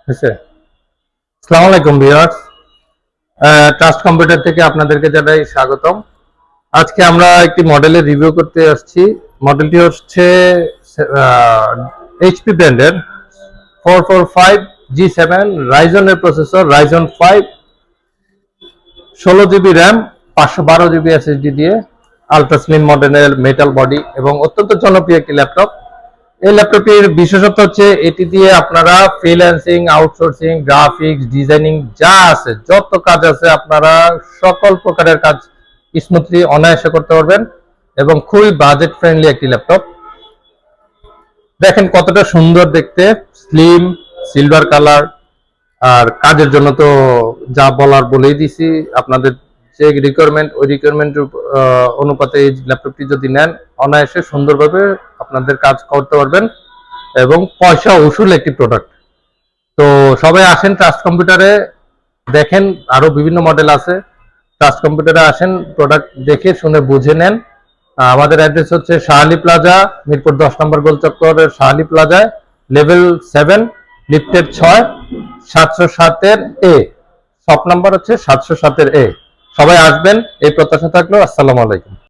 হয়েছে। আসসালামু আলাইকুম ভিউয়ার্স, ট্রাস্ট কম্পিউটার থেকে আপনাদেরকে জানাই স্বাগতম। আজকে আমরা একটি মডেলের রিভিউ করতে আসছি। মডেলটি হচ্ছে এইচপি ব্র্যান্ডের 445G7 রাইজনের processor, Ryzen 5, 16 GB RAM, 512 GB SSD দিয়ে আলট্রা স্লিম মডেলের মেটাল বডি এবং অত্যন্ত জনপ্রিয় একটি ল্যাপটপ। এই ল্যাপটপটির বিশেষত্ব হচ্ছে এটি দিয়ে আপনারা ফ্রিল্যান্সিং, আউটসোর্সিং, গ্রাফিক্স, ডিজাইনিং যা আছে, যত কাজ আছে আপনারা সকল প্রকারের কাজ স্মুথলি অনায়াসে করতে পারবেন এবং খুবই বাজেট ফ্রেন্ডলি একটি ল্যাপটপ। দেখেন কতটা সুন্দর দেখতে, স্লিম, সিলভার কালার। আর কাজের জন্য তো যা বলার বলেই দিছি। আপনাদের যে রিকোয়ারমেন্ট, ওই রিকোয়ারমেন্ট অনুপাতে এই ল্যাপটপটি যদি নেন, অনায়াসে সুন্দরভাবে আপনাদের কাজ করতে পারবেন এবং পয়সা উসুল একটি প্রোডাক্ট। তো সবাই আসেন ট্রাস্ট কম্পিউটারে, দেখেন আরো বিভিন্ন মডেল আছে। ট্রাস্ট কম্পিউটারে আসেন, প্রোডাক্ট দেখে শুনে বুঝে নেন। আমাদের অ্যাড্রেস হচ্ছে শাহালি প্লাজা, মিরপুর 10 নম্বর গোল চক্করের শাহালি প্লাজায়, লেভেল 7, লিফটের 6, 707-এ। শপ নাম্বার হচ্ছে 707-এ। সবাই আসবেন এই প্রত্যাশা থাকলো। আসসালামু আলাইকুম।